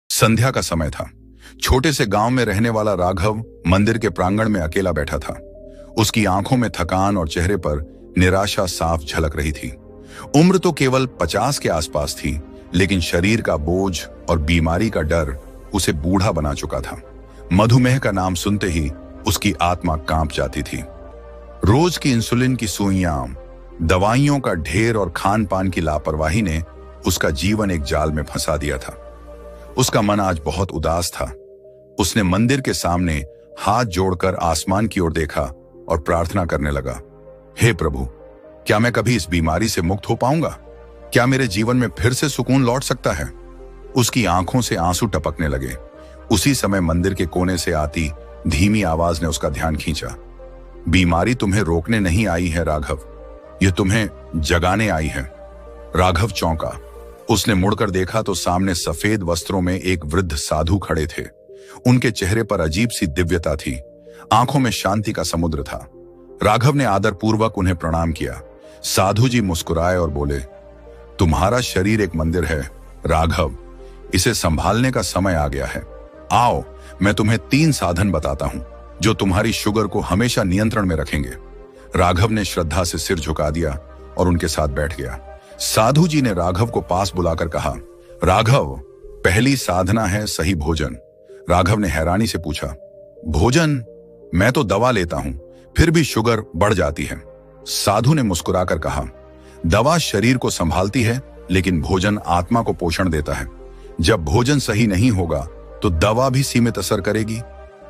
संध्या का समय था। छोटे से गांव में रहने वाला राघव मंदिर के प्रांगण में अकेला बैठा था। उसकी आंखों में थकान और चेहरे पर निराशा साफ झलक रही थी। उम्र तो केवल 50 के आसपास थी, लेकिन शरीर का बोझ और बीमारी का डर उसे बूढ़ा बना चुका था। मधुमेह का नाम सुनते ही उसकी आत्मा कांप जाती थी। रोज की इंसुलिन की सुइयां, दवाइयों का ढेर और खान पान की लापरवाही ने उसका जीवन एक जाल में फंसा दिया था। उसका मन आज बहुत उदास था। उसने मंदिर के सामने हाथ जोड़कर आसमान की ओर देखा और प्रार्थना करने लगा, हे प्रभु, क्या मैं कभी इस बीमारी से मुक्त हो पाऊंगा? क्या मेरे जीवन में फिर से सुकून लौट सकता है? उसकी आंखों से आंसू टपकने लगे। उसी समय मंदिर के कोने से आती धीमी आवाज ने उसका ध्यान खींचा। बीमारी तुम्हें रोकने नहीं आई है राघव, यह तुम्हें जगाने आई है। राघव चौंका। उसने मुड़कर देखा तो सामने सफेद वस्त्रों में एक वृद्ध साधु खड़े थे। उनके चेहरे पर अजीब सी दिव्यता थी, आंखों में शांति का समुद्र था। राघव ने आदरपूर्वक उन्हें प्रणाम किया। साधु जी मुस्कुराए और बोले, तुम्हारा शरीर एक मंदिर है राघव, इसे संभालने का समय आ गया है। आओ, मैं तुम्हें 3 साधन बताता हूं जो तुम्हारी शुगर को हमेशा नियंत्रण में रखेंगे। राघव ने श्रद्धा से सिर झुका दिया और उनके साथ बैठ गया। साधु जी ने राघव को पास बुलाकर कहा, राघव, पहली साधना है सही भोजन। राघव ने हैरानी से पूछा, भोजन? मैं तो दवा लेता हूं, फिर भी शुगर बढ़ जाती है। साधु ने मुस्कुराकर कहा, दवा शरीर को संभालती है, लेकिन भोजन आत्मा को पोषण देता है। जब भोजन सही नहीं होगा तो दवा भी सीमित असर करेगी।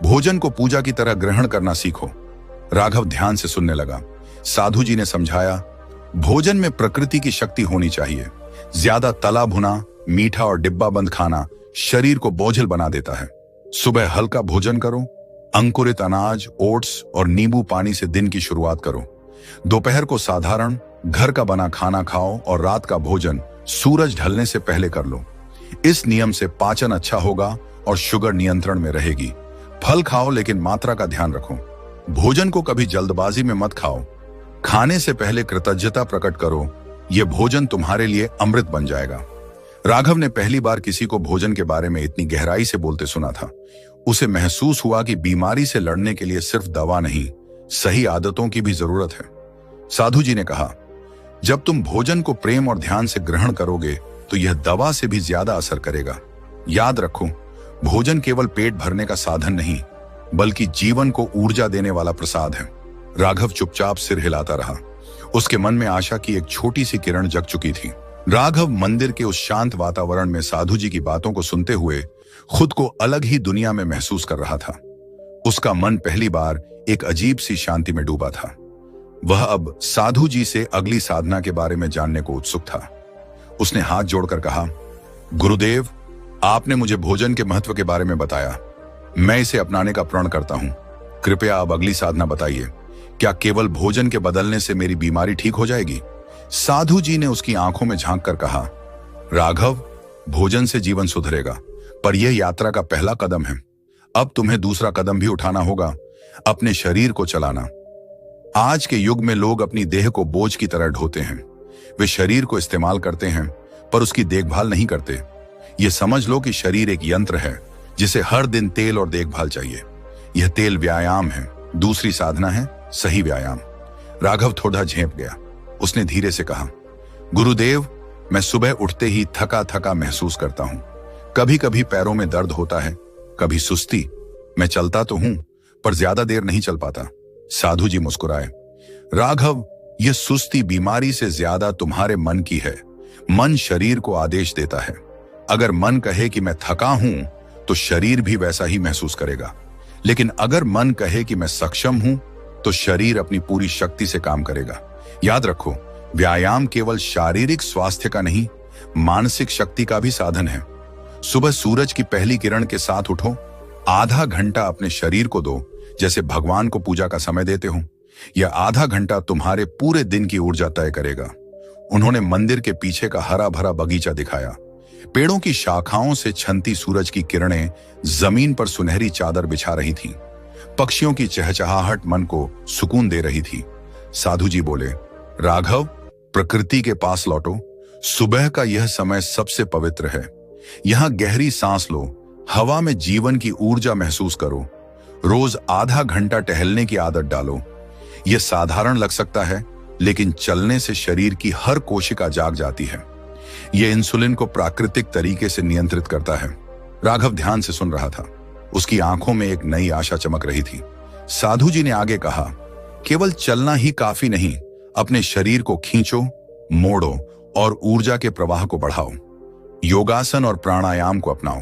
भोजन को पूजा की तरह ग्रहण करना सीखो। राघव ध्यान से सुनने लगा। साधु जी ने समझाया, भोजन में प्रकृति की शक्ति होनी चाहिए। ज्यादा तला भुना, मीठा और डिब्बा बंद खाना शरीर को बोझिल बना देता है। सुबह हल्का भोजन करो, अंकुरित अनाज, ओट्स और नींबू पानी से दिन की शुरुआत करो। दोपहर को साधारण घर का बना खाना खाओ और रात का भोजन सूरज ढलने से पहले कर लो। इस नियम से पाचन अच्छा होगा और शुगर नियंत्रण में रहेगी। फल खाओ, लेकिन मात्रा का ध्यान रखो। भोजन को कभी जल्दबाजी में मत खाओ। खाने से पहले कृतज्ञता प्रकट करो, यह भोजन तुम्हारे लिए अमृत बन जाएगा। राघव ने पहली बार किसी को भोजन के बारे में इतनी गहराई से बोलते सुना था। उसे महसूस हुआ कि बीमारी से लड़ने के लिए सिर्फ दवा नहीं, सही आदतों की भी जरूरत है। साधु जी ने कहा, जब तुम भोजन को प्रेम और ध्यान से ग्रहण करोगे तो यह दवा से भी ज्यादा असर करेगा। याद रखो, भोजन केवल पेट भरने का साधन नहीं, बल्कि जीवन को ऊर्जा देने वाला प्रसाद है। राघव चुपचाप सिर हिलाता रहा। उसके मन में आशा की एक छोटी सी किरण जग चुकी थी। राघव मंदिर के उस शांत वातावरण में साधु जी की बातों को सुनते हुए खुद को अलग ही दुनिया में महसूस कर रहा था। उसका मन पहली बार एक अजीब सी शांति में डूबा था। वह अब साधु जी से अगली साधना के बारे में जानने को उत्सुक था। उसने हाथ जोड़कर कहा, गुरुदेव, आपने मुझे भोजन के महत्व के बारे में बताया। मैं इसे अपनाने का प्रण करता हूं। कृपया अब अगली साधना बताइए। क्या केवल भोजन के बदलने से मेरी बीमारी ठीक हो जाएगी? साधु जी ने उसकी आंखों में झांक कर कहा, राघव, भोजन से जीवन सुधरेगा, पर यह यात्रा का पहला कदम है। अब तुम्हें दूसरा कदम भी उठाना होगा, अपने शरीर को चलाना। आज के युग में लोग अपनी देह को बोझ की तरह ढोते हैं। वे शरीर को इस्तेमाल करते हैं, पर उसकी देखभाल नहीं करते। ये समझ लो कि शरीर एक यंत्र है जिसे हर दिन तेल और देखभाल चाहिए। यह तेल व्यायाम है। दूसरी साधना है सही व्यायाम। राघव थोड़ा झेंप गया। उसने धीरे से कहा, गुरुदेव, मैं सुबह उठते ही थका थका महसूस करता हूं। कभी कभी पैरों में दर्द होता है, कभी सुस्ती। मैं चलता तो हूं, पर ज्यादा देर नहीं चल पाता। साधु जी मुस्कुराए, राघव, यह सुस्ती बीमारी से ज्यादा तुम्हारे मन की है। मन शरीर को आदेश देता है। अगर मन कहे कि मैं थका हूं, तो शरीर भी वैसा ही महसूस करेगा। लेकिन अगर मन कहे कि मैं सक्षम हूं, तो शरीर अपनी पूरी शक्ति से काम करेगा। याद रखो, व्यायाम केवल शारीरिक स्वास्थ्य का नहीं, मानसिक शक्ति का भी साधन है। सुबह सूरज की पहली किरण के साथ उठो। आधा घंटा अपने शरीर को दो, जैसे भगवान को पूजा का समय देते हो। यह आधा घंटा तुम्हारे पूरे दिन की ऊर्जा तय करेगा। उन्होंने मंदिर के पीछे का हरा भरा बगीचा दिखाया। पेड़ों की शाखाओं से छनती सूरज की किरणें जमीन पर सुनहरी चादर बिछा रही थीं। पक्षियों की चहचहाहट मन को सुकून दे रही थी। साधु जी बोले, राघव, प्रकृति के पास लौटो। सुबह का यह समय सबसे पवित्र है। यहां गहरी सांस लो, हवा में जीवन की ऊर्जा महसूस करो। रोज आधा घंटा टहलने की आदत डालो। यह साधारण लग सकता है, लेकिन चलने से शरीर की हर कोशिका जाग जाती है। यह इंसुलिन को प्राकृतिक तरीके से नियंत्रित करता है। राघव ध्यान से सुन रहा था। उसकी आंखों में एक नई आशा चमक रही थी। साधु जी ने आगे कहा, केवल चलना ही काफी नहीं, अपने शरीर को खींचो, मोड़ो और ऊर्जा के प्रवाह को बढ़ाओ। योगासन और प्राणायाम को अपनाओ।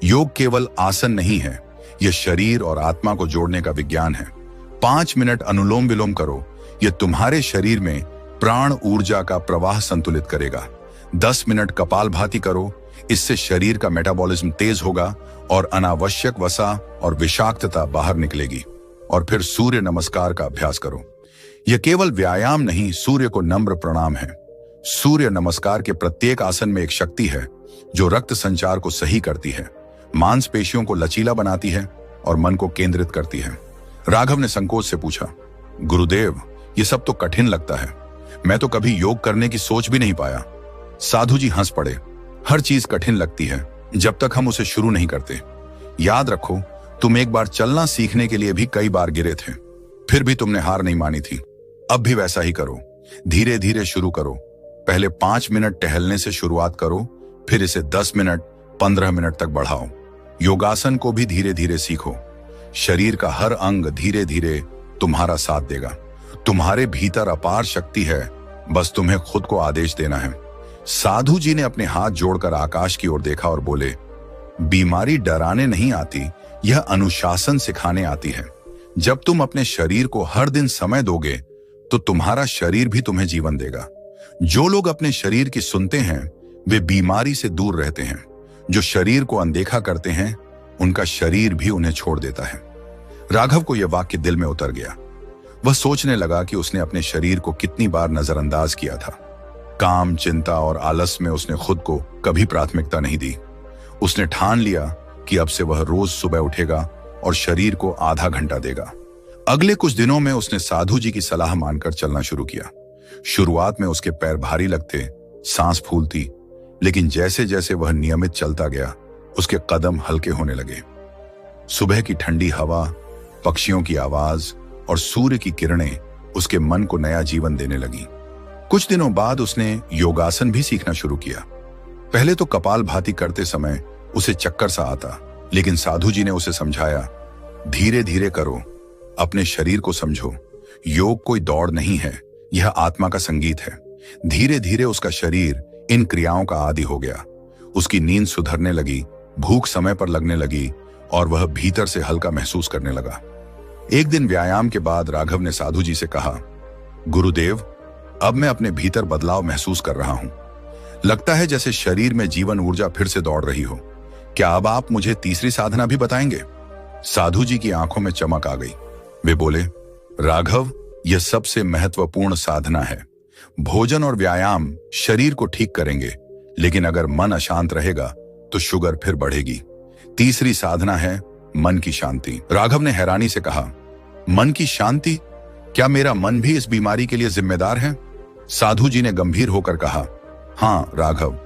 योग केवल आसन नहीं है, यह शरीर और आत्मा को जोड़ने का विज्ञान है। 5 मिनट अनुलोम विलोम करो, यह तुम्हारे शरीर में प्राण ऊर्जा का प्रवाह संतुलित करेगा। 10 मिनट कपालभाति करो, इससे शरीर का मेटाबॉलिज्म तेज होगा और अनावश्यक वसा और विषाक्तता बाहर निकलेगी। और फिर सूर्य नमस्कार का अभ्यास करो। यह केवल व्यायाम नहीं, सूर्य को नम्र प्रणाम है। सूर्य नमस्कार के प्रत्येक आसन में एक शक्ति है जो रक्त संचार को सही करती है, मांसपेशियों को लचीला बनाती है और मन को केंद्रित करती है। राघव ने संकोच से पूछा, गुरुदेव, ये सब तो कठिन लगता है, मैं तो कभी योग करने की सोच भी नहीं पाया। साधु जी हंस पड़े। हर चीज कठिन लगती है जब तक हम उसे शुरू नहीं करते। याद रखो, तुम एक बार चलना सीखने के लिए भी कई बार गिरे थे, फिर भी तुमने हार नहीं मानी थी। अब भी वैसा ही करो, धीरे धीरे शुरू करो। पहले 5 मिनट टहलने से शुरुआत करो, फिर इसे 10 मिनट 15 मिनट तक बढ़ाओ। योगासन को भी धीरे धीरे सीखो। शरीर का हर अंग धीरे धीरे तुम्हारा साथ देगा। तुम्हारे भीतर अपार शक्ति है, बस तुम्हें खुद को आदेश देना है। साधु जी ने अपने हाथ जोड़कर आकाश की ओर देखा और बोले, बीमारी डराने नहीं आती, यह अनुशासन सिखाने आती है। जब तुम अपने शरीर को हर दिन समय दोगे तो तुम्हारा शरीर भी तुम्हें जीवन देगा। जो लोग अपने शरीर की सुनते हैं वे बीमारी से दूर रहते हैं। जो शरीर को अनदेखा करते हैं उनका शरीर भी उन्हें छोड़ देता है। राघव को यह वाक्य दिल में उतर गया। वह सोचने लगा कि उसने अपने शरीर को कितनी बार नजरअंदाज किया था। काम, चिंता और आलस में उसने खुद को कभी प्राथमिकता नहीं दी। उसने ठान लिया कि अब से वह रोज सुबह उठेगा और शरीर को आधा घंटा देगा। अगले कुछ दिनों में उसने साधु जी की सलाह मानकर चलना शुरू किया। शुरुआत में उसके पैर भारी लगते, सांस फूलती, लेकिन जैसे जैसे वह नियमित चलता गया उसके कदम हल्के होने लगे। सुबह की ठंडी हवा, पक्षियों की आवाज और सूर्य की किरणें उसके मन को नया जीवन देने लगी। कुछ दिनों बाद उसने योगासन भी सीखना शुरू किया। पहले तो कपालभाति करते समय उसे चक्कर सा आता, लेकिन साधु जी ने उसे समझाया, धीरे धीरे करो, अपने शरीर को समझो। योग कोई दौड़ नहीं है, यह आत्मा का संगीत है। धीरे धीरे उसका शरीर इन क्रियाओं का आदी हो गया। उसकी नींद सुधरने लगी, भूख समय पर लगने लगी और वह भीतर से हल्का महसूस करने लगा। एक दिन व्यायाम के बाद राघव ने साधु जी से कहा, गुरुदेव, अब मैं अपने भीतर बदलाव महसूस कर रहा हूं। लगता है जैसे शरीर में जीवन ऊर्जा फिर से दौड़ रही हो। क्या अब आप मुझे तीसरी साधना भी बताएंगे? साधु जी की आंखों में चमक आ गई। वे बोले, राघव, यह सबसे महत्वपूर्ण साधना है। भोजन और व्यायाम शरीर को ठीक करेंगे, लेकिन अगर मन अशांत रहेगा तो शुगर फिर बढ़ेगी। तीसरी साधना है मन की शांति। राघव ने हैरानी से कहा, मन की शांति? क्या मेरा मन भी इस बीमारी के लिए जिम्मेदार है? साधु जी ने गंभीर होकर कहा, हाँ राघव,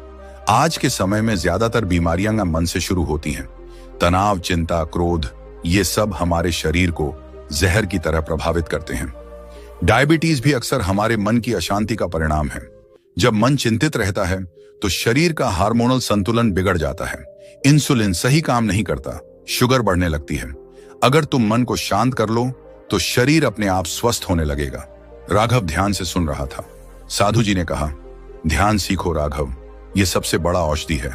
आज के समय में ज्यादातर बीमारियां मन से शुरू होती हैं। तनाव, चिंता, क्रोध, ये सब हमारे शरीर को जहर की तरह प्रभावित करते हैं। डायबिटीज भी अक्सर हमारे मन की अशांति का परिणाम है। जब मन चिंतित रहता है तो शरीर का हार्मोनल संतुलन बिगड़ जाता है। इंसुलिन सही काम नहीं करता, शुगर बढ़ने लगती है। अगर तुम मन को शांत कर लो तो शरीर अपने आप स्वस्थ होने लगेगा। राघव ध्यान से सुन रहा था। साधु जी ने कहा, ध्यान सीखो राघव, यह सबसे बड़ा औषधि है।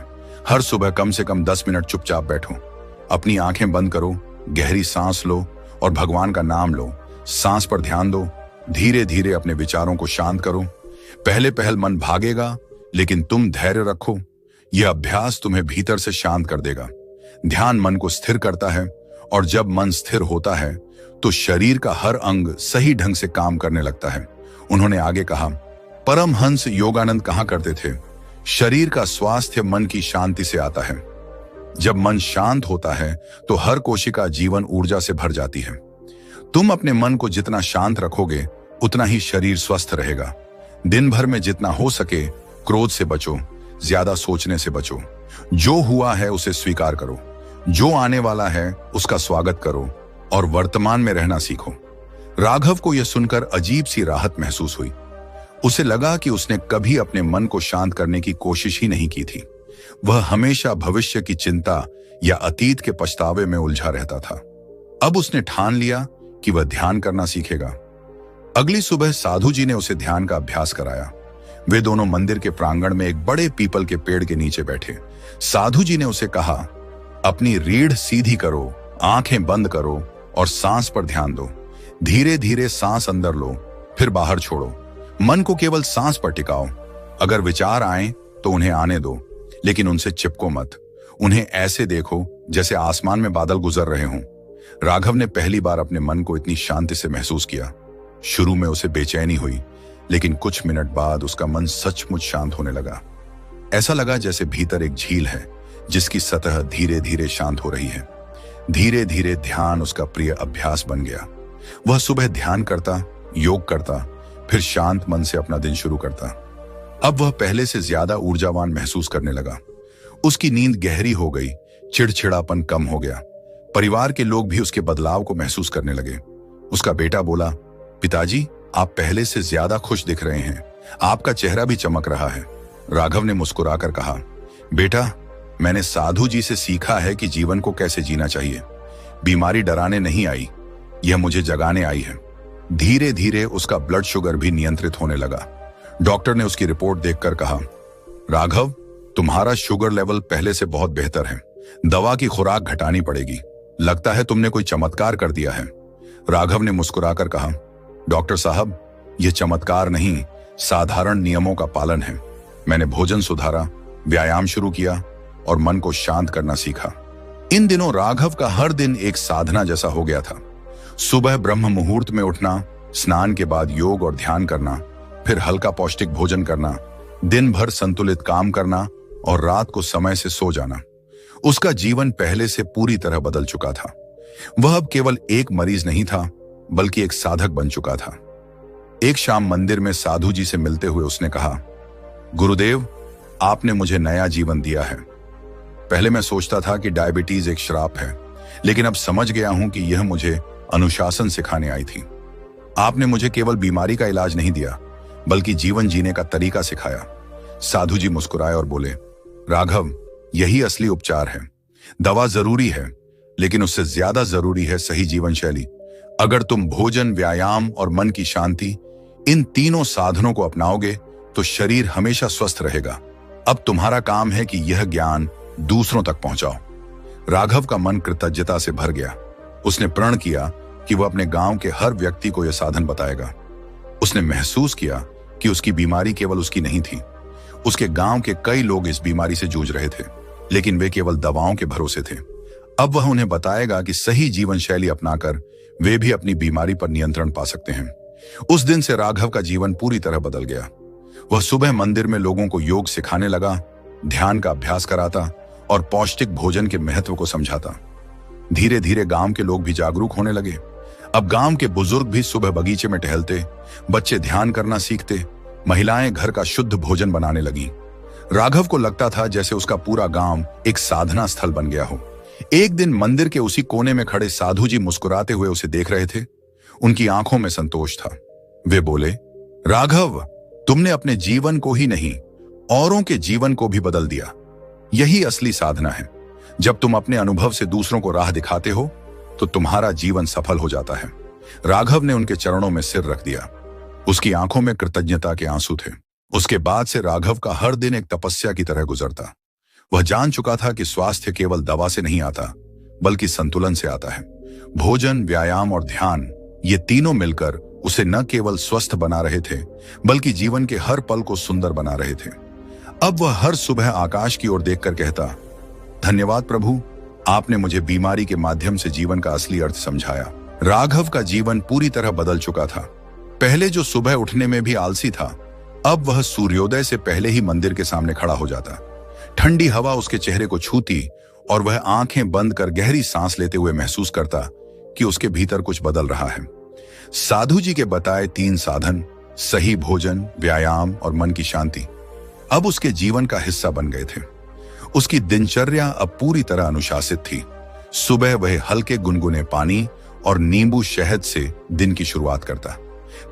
हर सुबह कम से कम 10 मिनट चुपचाप बैठो, अपनी आंखें बंद करो, गहरी सांस लो और भगवान का नाम लो। सांस पर ध्यान दो, धीरे धीरे अपने विचारों को शांत करो। पहले पहल मन भागेगा, लेकिन तुम धैर्य रखो। यह अभ्यास तुम्हें भीतर से शांत कर देगा। ध्यान मन को स्थिर करता है और जब मन स्थिर होता है तो शरीर का हर अंग सही ढंग से काम करने लगता है। उन्होंने आगे कहा, परमहंस योगानंद कहा करते थे, शरीर का स्वास्थ्य मन की शांति से आता है। जब मन शांत होता है तो हर कोशिका जीवन ऊर्जा से भर जाती है। तुम अपने मन को जितना शांत रखोगे उतना ही शरीर स्वस्थ रहेगा। दिन भर में जितना हो सके क्रोध से बचो, ज्यादा सोचने से बचो। जो हुआ है उसे स्वीकार करो, जो आने वाला है उसका स्वागत करो और वर्तमान में रहना सीखो। राघव को यह सुनकर अजीब सी राहत महसूस हुई। उसे लगा कि उसने कभी अपने मन को शांत करने की कोशिश ही नहीं की थी। वह हमेशा भविष्य की चिंता या अतीत के पछतावे में उलझा रहता था। अब उसने ठान लिया कि वह ध्यान करना सीखेगा। अगली सुबह साधु जी ने उसे ध्यान का अभ्यास कराया। वे दोनों मंदिर के प्रांगण में एक बड़े पीपल के पेड़ के नीचे बैठे। साधु जी ने उसे कहा, अपनी रीढ़ सीधी करो, आंखें बंद करो और सांस पर ध्यान दो। धीरे धीरे सांस अंदर लो, फिर बाहर छोड़ो। मन को केवल सांस पर टिकाओ। अगर विचार आए तो उन्हें आने दो, लेकिन उनसे चिपको मत। उन्हें ऐसे देखो जैसे आसमान में बादल गुजर रहे हों। राघव ने पहली बार अपने मन को इतनी शांति से महसूस किया। शुरू में उसे बेचैनी हुई, लेकिन कुछ मिनट बाद उसका मन सचमुच शांत होने लगा। ऐसा लगा जैसे भीतर एक झील है जिसकी सतह धीरे धीरे शांत हो रही है। धीरे धीरे ध्यान उसका प्रिय अभ्यास बन गया। वह सुबह ध्यान करता, योग करता, फिर शांत मन से अपना दिन शुरू करता। अब वह पहले से ज्यादा ऊर्जावान महसूस करने लगा। उसकी नींद गहरी हो गई, चिड़चिड़ापन कम हो गया। परिवार के लोग भी उसके बदलाव को महसूस करने लगे। उसका बेटा बोला, पिताजी, आप पहले से ज्यादा खुश दिख रहे हैं, आपका चेहरा भी चमक रहा है। राघव ने मुस्कुराकर कहा, बेटा, मैंने साधु जी से सीखा है कि जीवन को कैसे जीना चाहिए। बीमारी डराने नहीं आई, यह मुझे जगाने आई है। धीरे धीरे उसका ब्लड शुगर भी नियंत्रित होने लगा। डॉक्टर ने उसकी रिपोर्ट देखकर कहा, राघव, तुम्हारा शुगर लेवल पहले से बहुत बेहतर है। दवा की खुराक घटानी पड़ेगी। लगता है तुमने कोई चमत्कार कर दिया है। राघव ने मुस्कुराकर कहा, डॉक्टर साहब, यह चमत्कार नहीं, साधारण नियमों का पालन है। मैंने भोजन सुधारा, व्यायाम शुरू किया और मन को शांत करना सीखा। इन दिनों राघव का हर दिन एक साधना जैसा हो गया था। सुबह ब्रह्म मुहूर्त में उठना, स्नान के बाद योग और ध्यान करना, फिर हल्का पौष्टिक भोजन करना, दिन भर संतुलित काम करना और रात को समय से सो जाना। उसका जीवन पहले से पूरी तरह बदल चुका था। वह अब केवल एक मरीज नहीं था, बल्कि एक साधक बन चुका था। एक शाम मंदिर में साधु जी से मिलते हुए उसने कहा, गुरुदेव, आपने मुझे नया जीवन दिया है। पहले मैं सोचता था कि डायबिटीज एक श्राप है, लेकिन अब समझ गया हूं कि यह मुझे अनुशासन सिखाने आई थी। आपने मुझे केवल बीमारी का इलाज नहीं दिया, बल्कि जीवन जीने का तरीका सिखाया। साधु जी मुस्कुराए और बोले, राघव, यही असली उपचार है। दवा जरूरी है, लेकिन उससे ज्यादा जरूरी है सही जीवन शैली। अगर तुम भोजन, व्यायाम और मन की शांति, इन तीनों साधनों को अपनाओगे तो शरीर हमेशा स्वस्थ रहेगा। अब तुम्हारा काम है कि यह ज्ञान दूसरों तक पहुंचाओ। राघव का मन कृतज्ञता से भर गया। उसने प्रण किया कि वह अपने गांव के हर व्यक्ति को यह साधन बताएगा। उसने महसूस किया कि उसकी बीमारी केवल उसकी नहीं थी। उसके गांव के कई लोग इस बीमारी से जूझ रहे थे, लेकिन वे केवल दवाओं के भरोसे थे। अब वह उन्हें बताएगा कि सही जीवन शैली अपनाकर वे भी अपनी बीमारी पर नियंत्रण पा सकते हैं। उस दिन से राघव का जीवन पूरी तरह बदल गया। वह सुबह मंदिर में लोगों को योग सिखाने लगा, ध्यान का अभ्यास कराता और पौष्टिक भोजन के महत्व को समझाता। धीरे धीरे गांव के लोग भी जागरूक होने लगे। अब गांव के बुजुर्ग भी सुबह बगीचे में टहलते, बच्चे ध्यान करना सीखते, महिलाएं घर का शुद्ध भोजन बनाने लगी। राघव को लगता था जैसे उसका पूरा गांव एक साधना स्थल बन गया हो। एक दिन मंदिर के उसी कोने में खड़े साधु जी मुस्कुराते हुए उसे देख रहे थे। उनकी आंखों में संतोष था। वे बोले, राघव, तुमने अपने जीवन को ही नहीं, औरों के जीवन को भी बदल दिया। यही असली साधना है। जब तुम अपने अनुभव से दूसरों को राह दिखाते हो तो तुम्हारा जीवन सफल हो जाता है। राघव ने उनके चरणों में सिर रख दिया। उसकी आंखों में कृतज्ञता के आंसू थे। उसके बाद से राघव का हर दिन एक तपस्या की तरह गुजरता। वह जान चुका था कि स्वास्थ्य केवल दवा से नहीं आता, बल्कि संतुलन से आता है। भोजन, व्यायाम और ध्यान, ये तीनों मिलकर उसे न केवल स्वस्थ बना रहे थे, बल्कि जीवन के हर पल को सुंदर बना रहे थे। अब वह हर सुबह आकाश की ओर देखकर कहता, धन्यवाद प्रभु, आपने मुझे बीमारी के माध्यम से जीवन का असली अर्थ समझाया। राघव का जीवन पूरी तरह बदल चुका था। पहले जो सुबह उठने में भी आलसी था, अब वह सूर्योदय से पहले ही मंदिर के सामने खड़ा हो जाता। ठंडी हवा उसके चेहरे को छूती और वह आंखें बंद कर गहरी सांस लेते हुए महसूस करता कि उसके भीतर कुछ बदल रहा है। साधु जी के बताए 3 साधन, सही भोजन, व्यायाम और मन की शांति, अब उसके जीवन का हिस्सा बन गए थे। उसकी दिनचर्या अब पूरी तरह अनुशासित थी। सुबह वह हल्के गुनगुने पानी और नींबू शहद से दिन की शुरुआत करता।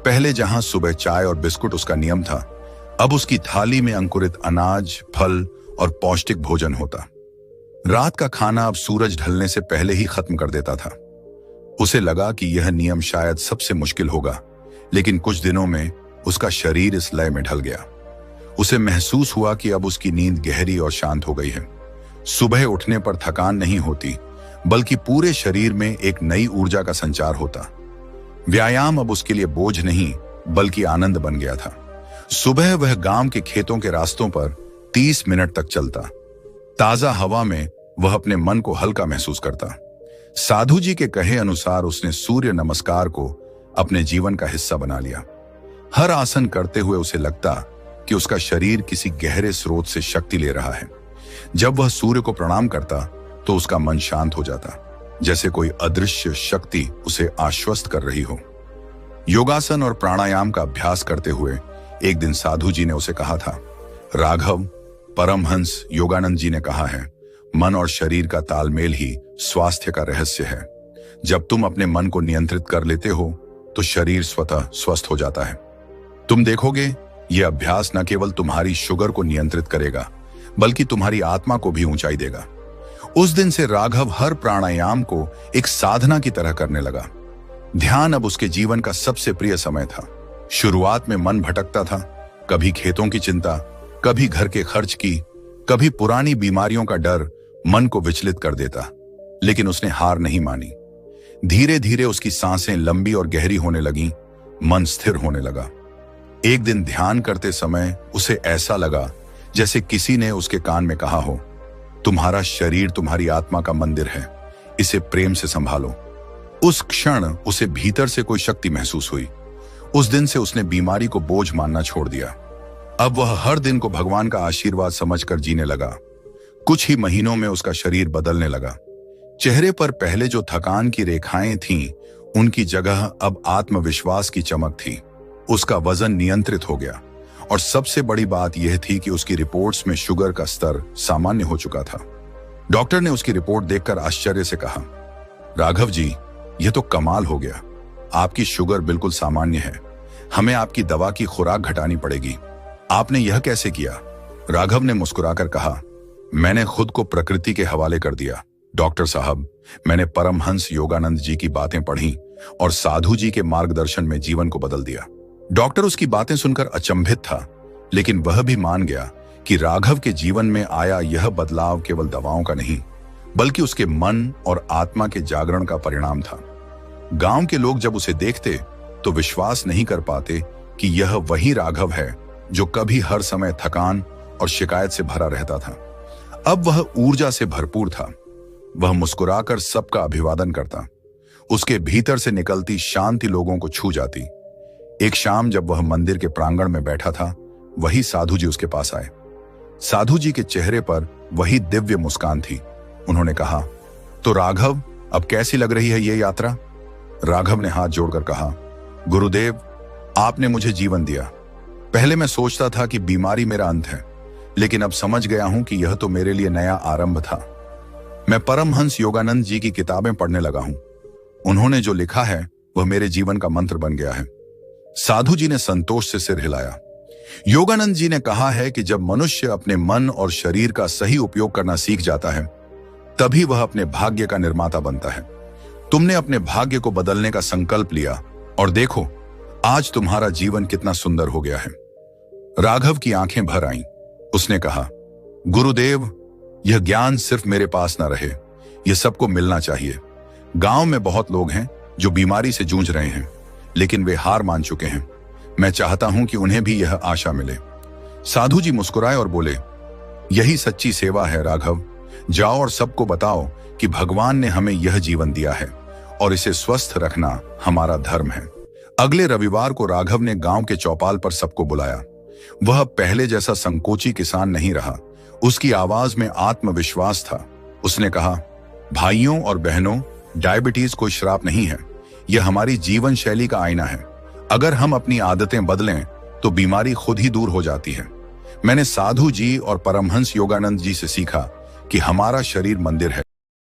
पहले जहां सुबह चाय और बिस्कुट उसका नियम था, अब उसकी थाली में अंकुरित अनाज, फल और पौष्टिक भोजन होता। रात का खाना अब सूरज ढलने से पहले ही खत्म कर देता था। उसे लगा कि यह नियम शायद सबसे मुश्किल होगा, लेकिन कुछ दिनों में उसका शरीर इस लय में ढल गया। उसे महसूस हुआ कि अब उसकी नींद गहरी और शांत हो गई है। सुबह उठने पर थकान नहीं होती, बल्कि पूरे शरीर में एक नई ऊर्जा का संचार होता। व्यायाम अब उसके लिए बोझ नहीं, बल्कि आनंद बन गया था। सुबह वह गांव के खेतों के रास्तों पर 30 मिनट तक चलता। ताजा हवा में वह अपने मन को हल्का महसूस करता। साधु जी के कहे अनुसार उसने सूर्य नमस्कार को अपने जीवन का हिस्सा बना लिया। हर आसन करते हुए उसे लगता कि उसका शरीर किसी गहरे स्रोत से शक्ति ले रहा है। जब वह सूर्य को प्रणाम करता तो उसका मन शांत हो जाता, जैसे कोई अदृश्य शक्ति उसे आश्वस्त कर रही हो। योगासन और प्राणायाम का अभ्यास करते हुए एक दिन साधु जी ने उसे कहा था, राघव, परमहंस योगानंद जी ने कहा है, मन और शरीर का तालमेल ही स्वास्थ्य का रहस्य है। जब तुम अपने मन को नियंत्रित कर लेते हो तो शरीर स्वतः स्वस्थ हो जाता है। तुम देखोगे, यह अभ्यास न केवल तुम्हारी शुगर को नियंत्रित करेगा, बल्कि तुम्हारी आत्मा को भी ऊंचाई देगा। उस दिन से राघव हर प्राणायाम को एक साधना की तरह करने लगा। ध्यान अब उसके जीवन का सबसे प्रिय समय था। शुरुआत में मन भटकता था, कभी खेतों की चिंता, कभी घर के खर्च की, कभी पुरानी बीमारियों का डर मन को विचलित कर देता, लेकिन उसने हार नहीं मानी। धीरे धीरे उसकी सांसें लंबी और गहरी होने लगीं, मन स्थिर होने लगा। एक दिन ध्यान करते समय उसे ऐसा लगा जैसे किसी ने उसके कान में कहा हो, तुम्हारा शरीर तुम्हारी आत्मा का मंदिर है, इसे प्रेम से संभालो। उस क्षण उसे भीतर से कोई शक्ति महसूस हुई। उस दिन से उसने बीमारी को बोझ मानना छोड़ दिया। अब वह हर दिन को भगवान का आशीर्वाद समझकर जीने लगा। कुछ ही महीनों में उसका शरीर बदलने लगा। चेहरे पर पहले जो थकान की रेखाएं थीं, उनकी जगह अब आत्मविश्वास की चमक थी। उसका वजन नियंत्रित हो गया और सबसे बड़ी बात यह थी कि उसकी रिपोर्ट्स में शुगर का स्तर सामान्य हो चुका था। डॉक्टर ने उसकी रिपोर्ट देखकर आश्चर्य से कहा, राघव जी, यह तो कमाल हो गया। आपकी शुगर बिल्कुल सामान्य है। हमें आपकी दवा की खुराक घटानी पड़ेगी। आपने यह कैसे किया? राघव ने मुस्कुराकर कहा, मैंने खुद को प्रकृति के हवाले कर दिया। डॉक्टर साहब, मैंने परमहंस योगानंद जी की बातें पढ़ी और साधु जी के मार्गदर्शन में जीवन को बदल दिया। डॉक्टर उसकी बातें सुनकर अचंभित था, लेकिन वह भी मान गया कि राघव के जीवन में आया यह बदलाव केवल दवाओं का नहीं, बल्कि उसके मन और आत्मा के जागरण का परिणाम था। गांव के लोग जब उसे देखते तो विश्वास नहीं कर पाते कि यह वही राघव है जो कभी हर समय थकान और शिकायत से भरा रहता था। अब वह ऊर्जा से भरपूर था। वह मुस्कुराकर सबका अभिवादन करता। उसके भीतर से निकलती शांति लोगों को छू जाती। एक शाम जब वह मंदिर के प्रांगण में बैठा था, वही साधु जी उसके पास आए। साधु जी के चेहरे पर वही दिव्य मुस्कान थी। उन्होंने कहा, तो राघव, अब कैसी लग रही है ये यात्रा? राघव ने हाथ जोड़कर कहा, गुरुदेव, आपने मुझे जीवन दिया। पहले मैं सोचता था कि बीमारी मेरा अंत है, लेकिन अब समझ गया हूं कि यह तो मेरे लिए नया आरंभ था। मैं परमहंस योगानंद जी की किताबें पढ़ने लगा हूं। उन्होंने जो लिखा है वह मेरे जीवन का मंत्र बन गया है। साधु जी ने संतोष से सिर हिलाया। योगानंद जी ने कहा है कि जब मनुष्य अपने मन और शरीर का सही उपयोग करना सीख जाता है, तभी वह अपने भाग्य का निर्माता बनता है। तुमने अपने भाग्य को बदलने का संकल्प लिया और देखो, आज तुम्हारा जीवन कितना सुंदर हो गया है। राघव की आंखें भर आईं। उसने कहा, गुरुदेव, यह ज्ञान सिर्फ मेरे पास ना रहे, यह सबको मिलना चाहिए। गांव में बहुत लोग हैं जो बीमारी से जूझ रहे हैं, लेकिन वे हार मान चुके हैं। मैं चाहता हूं कि उन्हें भी यह आशा मिले। साधु जी मुस्कुराए और बोले, यही सच्ची सेवा है राघव। जाओ और सबको बताओ कि भगवान ने हमें यह जीवन दिया है और इसे स्वस्थ रखना हमारा धर्म है। अगले रविवार को राघव ने गांव के चौपाल पर सबको बुलाया। वह पहले जैसा संकोची किसान नहीं रहा। उसकी आवाज में आत्मविश्वास था। उसने कहा, भाइयों और बहनों, डायबिटीज कोई श्राप नहीं है, यह हमारी जीवन शैली का आईना है। अगर हम अपनी आदतें बदलें तो बीमारी खुद ही दूर हो जाती है। मैंने साधु जी और परमहंस योगानंद जी से सीखा कि हमारा शरीर मंदिर है,